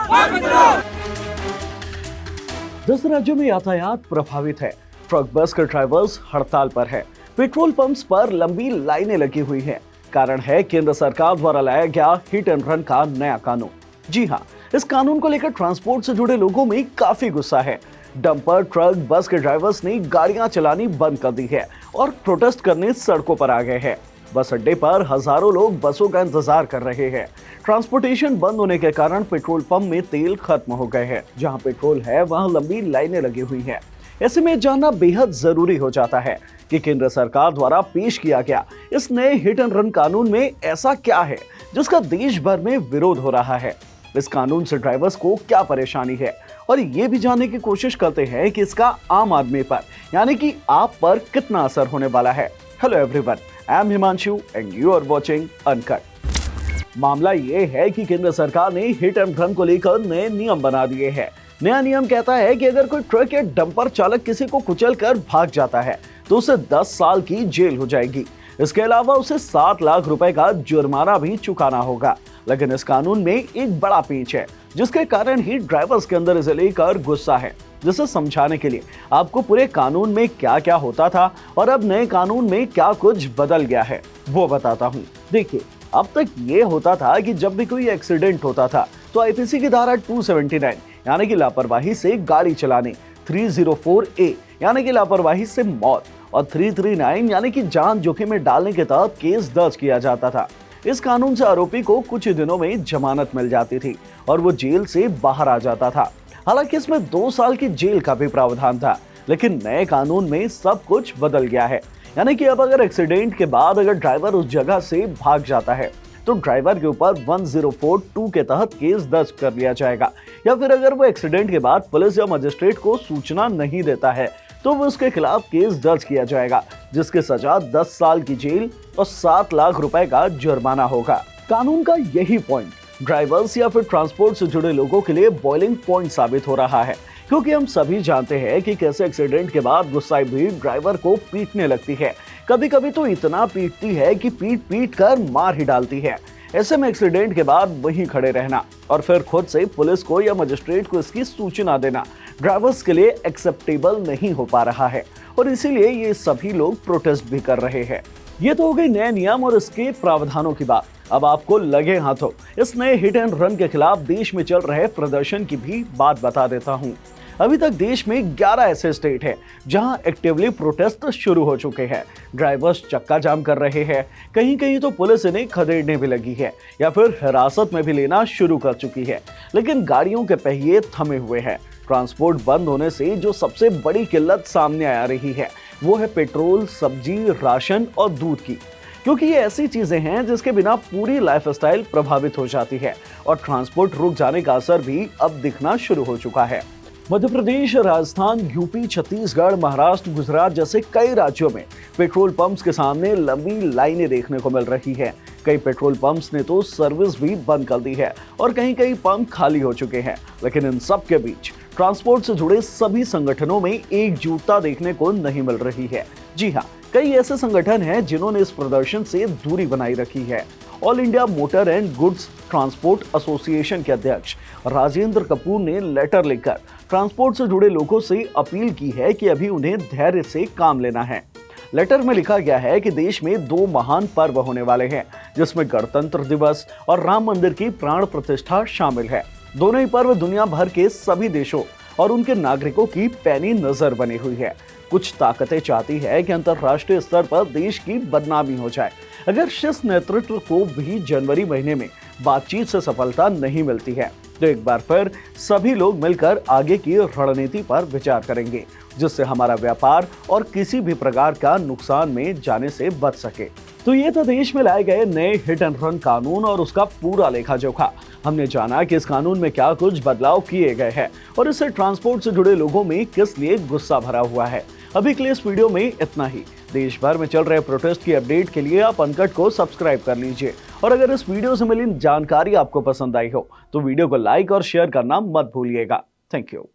10 राज्यों में यातायात प्रभावित है। ट्रक बस के ड्राइवर्स हड़ताल पर है। पेट्रोल पंप्स पर लंबी लाइनें लगी हुई हैं। कारण है केंद्र सरकार द्वारा लाया गया हिट एंड रन का नया कानून। जी हाँ, इस कानून को लेकर ट्रांसपोर्ट से जुड़े लोगों में काफी गुस्सा है। डंपर, ट्रक, बस के ड्राइवर्स ने गाड़ियां चलानी बंद कर दी है और प्रोटेस्ट करने सड़कों पर आ गए हैं। बस अड्डे पर हजारों लोग बसों का इंतजार कर रहे हैं। ट्रांसपोर्टेशन बंद होने के कारण पेट्रोल पंप में तेल खत्म हो गए हैं। जहां पेट्रोल है वहां लंबी लाइनें लगी हुई हैं। ऐसे में जानना बेहद जरूरी हो जाता है कि केंद्र सरकार द्वारा पेश किया गया इस नए हिट एंड रन कानून में ऐसा क्या है जिसका देश भर में विरोध हो रहा है। इस कानून से ड्राइवर्स को क्या परेशानी है और ये भी जानने की कोशिश करते हैं कि इसका आम आदमी पर यानी कि आप पर कितना असर होने वाला है। Hello everyone, I am Himanshu and you are watching uncut. मामला ये है कि केंद्र सरकार ने हिट एंड रन को लेकर नए नियम बना दिए हैं। नया नियम कहता है कि अगर कोई ट्रक या डंपर चालक किसी को कुचलकर भाग जाता है तो उसे 10 साल की जेल हो जाएगी। इसके अलावा उसे 7 लाख रुपए का जुर्माना भी चुकाना होगा। लेकिन इस कानून में एक बड़ा पेच है जिसके कारण ही ड्राइवर्स के अंदर इसे लेकर गुस्सा है। जिसे समझाने के लिए आपको पूरे कानून में क्या क्या होता था और अब नए कानून में क्या कुछ बदल गया है वो बताता हूँ। देखिए, अब तक ये होता था कि जब भी कोई एक्सीडेंट होता था तो आईपीसी की धारा 279 यानी कि लापरवाही से गाड़ी चलाने, 304A यानी कि लापरवाही से मौत और 339 यानी कि जान जोखिम में डालने के तहत केस दर्ज किया जाता था। इस कानून से आरोपी को कुछ ही दिनों में जमानत मिल जाती थी और वो जेल से बाहर आ जाता था। हालांकि इसमें 2 साल की जेल का भी प्रावधान था, लेकिन नए कानून में सब कुछ बदल गया है। यानी कि अब अगर एक्सीडेंट के बाद अगर ड्राइवर उस जगह से भाग जाता है तो ड्राइवर के ऊपर 1042 के तहत केस दर्ज कर लिया जाएगा, या फिर अगर वो एक्सीडेंट के बाद पुलिस या मजिस्ट्रेट को सूचना नहीं देता है तो वो उसके खिलाफ केस दर्ज किया जाएगा, जिसकी सजा 10 साल की जेल और 7 लाख रुपए का जुर्माना होगा। कानून का यही पॉइंट ड्राइवर्स या फिर ट्रांसपोर्ट से जुड़े लोगों के लिए बॉइलिंग पॉइंट साबित हो रहा है, क्योंकि हम सभी जानते हैं कि कैसे एक्सीडेंट के बाद गुस्साई भीड़ ड्राइवर को पीटने लगती है। कभी कभी तो इतना पीटती है कि पीट पीट कर मार ही डालती है। ऐसे में एक्सीडेंट के बाद वहीं खड़े रहना और फिर खुद से पुलिस को या मजिस्ट्रेट को इसकी सूचना देना ड्राइवर्स के लिए एक्सेप्टेबल नहीं हो पा रहा है और इसीलिए ये सभी लोग प्रोटेस्ट भी कर रहे हैं। ये तो हो गई नए नियम और इसके प्रावधानों की बात। अब आपको लगे हाथों इस नए हिट एंड रन के खिलाफ देश में चल रहे प्रदर्शन की भी बात बता देता हूँ। अभी तक देश में 11 ऐसे स्टेट हैं जहां एक्टिवली प्रोटेस्ट शुरू हो चुके हैं। ड्राइवर्स चक्का जाम कर रहे हैं, कहीं कहीं तो पुलिस इन्हें खदेड़ने भी लगी है या फिर हिरासत में भी लेना शुरू कर चुकी है। लेकिन गाड़ियों के पहिए थमे हुए हैं। ट्रांसपोर्ट बंद होने से जो सबसे बड़ी किल्लत सामने आ रही है वो है पेट्रोल, सब्जी, राशन और दूध की, क्योंकि ये ऐसी चीजें हैं जिसके बिना पूरी लाइफस्टाइल प्रभावित हो जाती है और ट्रांसपोर्ट रुक जाने का असर भी अब दिखना शुरू हो चुका है। मध्य प्रदेश, राजस्थान, यूपी, छत्तीसगढ़, महाराष्ट्र, गुजरात जैसे कई राज्यों में पेट्रोल पंप्स के सामने लंबी लाइनें देखने को मिल रही है। कई पेट्रोल पंप्स ने तो सर्विस भी बंद कर दी है और कहीं कहीं पंप खाली हो चुके हैं। लेकिन इन सब के बीच ट्रांसपोर्ट से जुड़े सभी संगठनों में एकजुटता देखने को नहीं मिल रही है। जी हाँ, कई ऐसे संगठन हैं जिन्होंने इस प्रदर्शन से दूरी बनाई रखी है। All India motor and goods transport association के अध्यक्ष राजेंद्र कपूर ने लेटर लिखकर ट्रांसपोर्ट से जुड़े लोगों से अपील की है कि अभी उन्हें धैर्य से काम लेना है। लेटर में लिखा गया है कि देश में 2 महान पर्व होने वाले हैं, जिसमें गणतंत्र दिवस और राम मंदिर की प्राण प्रतिष्ठा शामिल है। दोनों ही पर्व दुनिया भर के सभी देशों और उनके नागरिकों की पैनी नजर बनी हुई है। कुछ ताकतें चाहती है कि अंतर्राष्ट्रीय स्तर पर देश की बदनामी हो जाए अगर शीर्ष नेतृत्व को भी जनवरी महीने में बातचीत से सफलता नहीं मिलती है तो एक बार फिर सभी लोग मिलकर आगे की रणनीति पर विचार करेंगे, जिससे हमारा व्यापार और किसी भी प्रकार का नुकसान में जाने से बच सके। तो ये था देश में लाए गए नए हिट एंड रन कानून और उसका पूरा लेखा जोखा। हमने जाना कि इस कानून में क्या कुछ बदलाव किए गए हैं और इससे ट्रांसपोर्ट से जुड़े लोगों में किस लिए गुस्सा भरा हुआ है। अभी के लिए इस वीडियो में इतना ही। देश भर में चल रहे प्रोटेस्ट की अपडेट के लिए आप अनकट को सब्सक्राइब कर लीजिए और अगर इस वीडियो से मिली जानकारी आपको पसंद आई हो तो वीडियो को लाइक और शेयर करना मत भूलिएगा। Thank you.